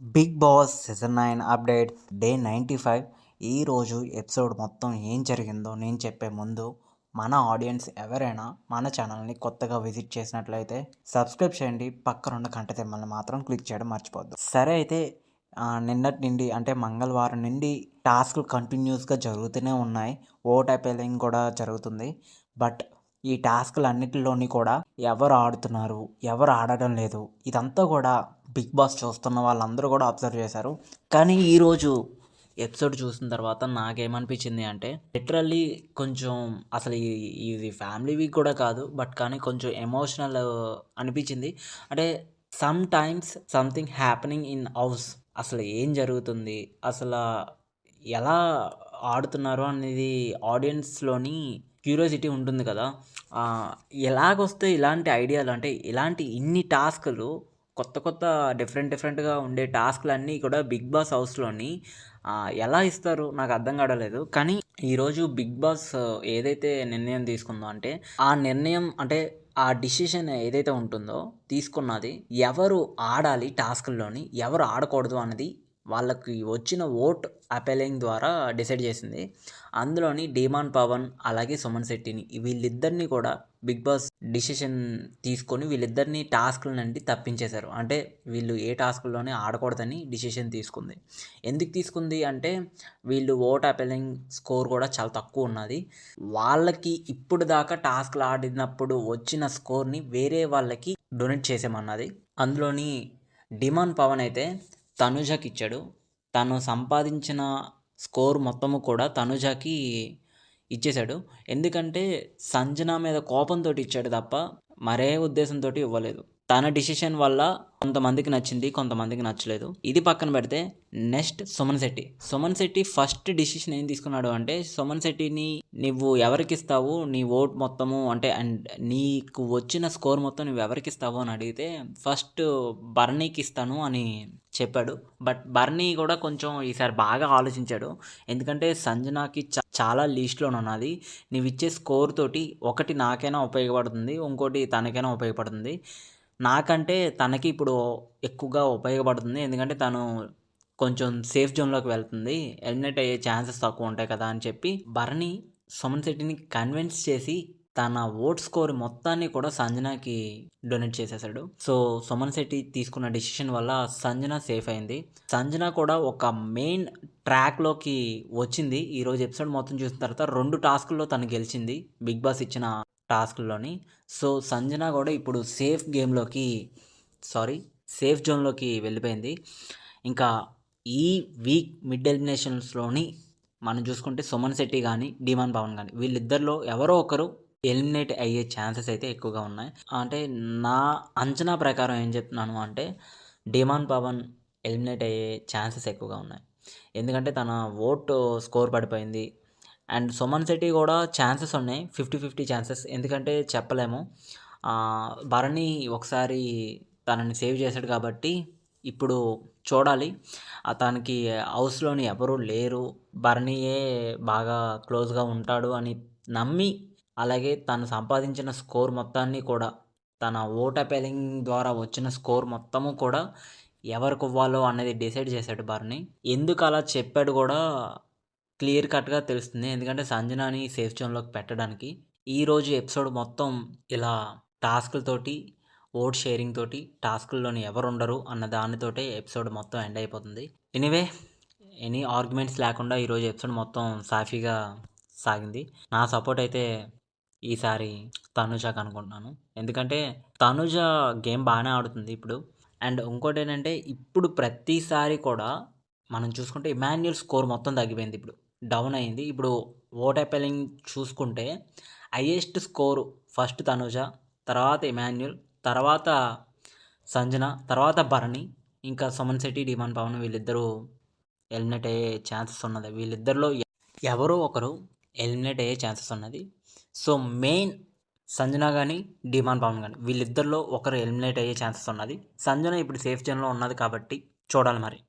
Big Boss season 9 updates day 95. ఈరోజు episode మొత్తం ఏం జరిగిందో నేను చెప్పే ముందు మన ఆడియన్స్ ఎవరైనా మన ఛానల్ని కొత్తగా విజిట్ చేసినట్లయితే సబ్స్క్రైబ్ చేయండి. పక్కనున్న గంట సింబల్ని మాత్రం క్లిక్ చేయడం మర్చిపోద్దు. సరే అయితే నిన్నటి నుండి అంటే మంగళవారం నుండి టాస్క్లు కంటిన్యూస్గా జరుగుతూనే ఉన్నాయి. ఓట్ అపీలింగ్ కూడా జరుగుతుంది. బట్ ఈ టాస్క్లు అన్నిటిలోని కూడా ఎవరు ఆడుతున్నారు, ఎవరు ఆడడం లేదు, ఇదంతా కూడా బిగ్ బాస్ చూస్తున్న వాళ్ళందరూ కూడా అబ్జర్వ్ చేశారు. కానీ ఈరోజు ఎపిసోడ్ చూసిన తర్వాత నాకేమనిపించింది అంటే లిటరల్లీ కొంచెం అసలు ఇది ఫ్యామిలీ వీక్ కూడా కాదు, బట్ కానీ కొంచెం ఎమోషనల్ అనిపించింది. అంటే some times something happening in house, అసలు ఏం జరుగుతుంది, అసలు ఎలా ఆడుతున్నారు అనేది ఆడియన్స్లోని క్యూరియాసిటీ ఉంటుంది కదా. ఎలాగొస్తే ఇలాంటి ఐడియాలు, అంటే ఇలాంటి ఇన్ని టాస్కులు కొత్త డిఫరెంట్గా ఉండే టాస్క్లన్నీ కూడా బిగ్ బాస్ హౌస్లోని ఎలా ఇస్తారు నాకు అర్థం కావట్లేదు. కానీ ఈరోజు బిగ్ బాస్ ఏదైతే నిర్ణయం తీసుకుందో అంటే ఆ నిర్ణయం అంటే ఆ డిసిషన్ ఏదైతే ఉంటుందో తీసుకున్నది ఎవరు ఆడాలి టాస్క్లోని, ఎవరు ఆడకూడదు అన్నది వాళ్ళకి వచ్చిన ఓట్ అపెలింగ్ ద్వారా డిసైడ్ చేసింది. అందులోని డీమాన్ పవన్ అలాగే సుమన్ శెట్టిని వీళ్ళిద్దరిని కూడా బిగ్ బాస్ డిసిషన్ తీసుకొని వీళ్ళిద్దరిని టాస్క్ల నుండి తప్పించేశారు. అంటే వీళ్ళు ఏ టాస్క్లోనే ఆడకూడదని డిసిషన్ తీసుకుంది. ఎందుకు తీసుకుంది అంటే వీళ్ళు ఓట్ అపెలింగ్ స్కోర్ కూడా చాలా తక్కువ ఉన్నది. వాళ్ళకి ఇప్పుడు దాకా టాస్క్లు ఆడినప్పుడు వచ్చిన స్కోర్ని వేరే వాళ్ళకి డొనేట్ చేసేమన్నది. అందులోని డిమాన్ పవన్ అయితే తనుజకి ఇచ్చాడు. తను సంపాదించిన స్కోర్ మొత్తము కూడా తనుజకి ఇచ్చేశాడు. ఎందుకంటే సంజన మీద కోపంతో ఇచ్చాడు తప్ప మరే ఉద్దేశంతో ఇవ్వలేదు. తన డిసిషన్ వల్ల కొంతమందికి నచ్చింది, కొంతమందికి నచ్చలేదు. ఇది పక్కన పెడితే next Suman Shetty first decision ఏం తీసుకున్నాడు అంటే సుమన్ శెట్టిని నువ్వు ఎవరికి ఇస్తావు నీ ఓట్ మొత్తము, అంటే అండ్ నీకు వచ్చిన స్కోర్ మొత్తం నువ్వు ఎవరికి ఇస్తావు అని అడిగితే ఫస్ట్ బర్నీకి ఇస్తాను అని చెప్పాడు. బట్ బర్నీ కూడా కొంచెం ఈసారి బాగా ఆలోచించాడు. ఎందుకంటే సంజనాకి చాలా లీస్ట్లో ఉన్నది. నువ్వు ఇచ్చే స్కోర్ తోటి ఒకటి నాకైనా ఉపయోగపడుతుంది, ఇంకోటి తనకైనా ఉపయోగపడుతుంది. నాకంటే తనకి ఇప్పుడు ఎక్కువగా ఉపయోగపడుతుంది, ఎందుకంటే తను కొంచెం సేఫ్ జోన్లోకి వెళ్తుంది, ఎలిమినేట్ అయ్యే ఛాన్సెస్ తక్కువ ఉంటాయి కదా అని చెప్పి బర్నీ సుమన్ శెట్టిని కన్విన్స్ చేసి తన ఓట్ స్కోర్ మొత్తాన్ని కూడా సంజనాకి డొనేట్ చేసేసాడు. సో సుమన్ శెట్టి తీసుకున్న డెసిషన్ వల్ల సంజన సేఫ్ అయింది. సంజన కూడా ఒక మెయిన్ ట్రాక్లోకి వచ్చింది. ఈరోజు ఎపిసోడ్ మొత్తం చూసిన తర్వాత 2 టాస్కుల్లో తను గెలిచింది బిగ్ బాస్ ఇచ్చిన టాస్క్లోని. సో సంజన కూడా ఇప్పుడు సేఫ్ జోన్లోకి వెళ్ళిపోయింది. ఇంకా ఈ వీక్ మిడ్ ఎలిమినేషన్స్లోని మనం చూసుకుంటే సుమన్ శెట్టి కానీ డీమాన్ పవన్ కానీ వీళ్ళిద్దరిలో ఎవరో ఒకరు ఎలిమినేట్ అయ్యే ఛాన్సెస్ అయితే ఎక్కువగా ఉన్నాయి. అంటే నా అంచనా ప్రకారం ఏం చెప్తున్నాను అంటే డీమాన్ పవన్ ఎలిమినేట్ అయ్యే ఛాన్సెస్ ఎక్కువగా ఉన్నాయి. ఎందుకంటే తన ఓట్ స్కోర్ పడిపోయింది. అండ్ సుమన్ శెట్టి కూడా ఛాన్సెస్ ఉన్నాయి, 50-50 ఛాన్సెస్. ఎందుకంటే చెప్పలేము, భరణి ఒకసారి తనని సేవ్ చేశాడు కాబట్టి ఇప్పుడు చూడాలి. తనకి హౌస్లోని ఎవరు లేరు, భరణియే బాగా క్లోజ్గా ఉంటాడు అని నమ్మి, అలాగే తను సంపాదించిన స్కోర్ మొత్తాన్ని కూడా తన ఓట్ అపీలింగ్ ద్వారా వచ్చిన స్కోర్ మొత్తము కూడా ఎవరికి ఇవ్వాలో అనేది డిసైడ్ చేశాడు భరణి. ఎందుకు అలా చెప్పాడు కూడా క్లియర్ కట్గా తెలుస్తుంది. ఎందుకంటే సంజనాని సేఫ్ జోన్లోకి పెట్టడానికి ఈరోజు ఎపిసోడ్ మొత్తం ఇలా టాస్క్లతోటి, ఓట్ షేరింగ్ తోటి, టాస్క్ల్లోని ఎవరు ఉండరు అన్న దానితోటే ఎపిసోడ్ మొత్తం ఎండ్ అయిపోతుంది. ఎనీవే, ఎనీ ఆర్గ్యుమెంట్స్ లేకుండా ఈరోజు ఎపిసోడ్ మొత్తం సాఫీగా సాగింది. నా సపోర్ట్ అయితే ఈసారి తనుజాకి అనుకుంటున్నాను. ఎందుకంటే తనుజ గేమ్ బాగానే ఆడుతుంది ఇప్పుడు. అండ్ ఇంకోటి ఏంటంటే ఇప్పుడు ప్రతిసారి కూడా మనం చూసుకుంటే ఇమాన్యుయల్ స్కోర్ మొత్తం తగ్గిపోయింది, ఇప్పుడు డౌన్ అయింది. ఇప్పుడు ఓట్ అపీలింగ్ చూసుకుంటే హైయెస్ట్ స్కోరు ఫస్ట్ తనుజ, తర్వాత ఇమాన్యుయల్, తర్వాత సంజన, తర్వాత భరణి, ఇంకా సుమన్ శెట్టి, డీమాన్ పవన్ వీళ్ళిద్దరూ ఎలిమినేట్ అయ్యే ఛాన్సెస్ ఉన్నది. వీళ్ళిద్దరిలో ఎవరో ఒకరు ఎలిమినేట్ అయ్యే ఛాన్సెస్ ఉన్నది. సో మెయిన్ సంజన కానీ డీమాన్ పవన్ కానీ వీళ్ళిద్దరిలో ఒకరు ఎలిమినేట్ అయ్యే ఛాన్సెస్ ఉన్నది. సంజన ఇప్పుడు సేఫ్ జోన్లో ఉన్నది కాబట్టి చూడాలి మరి.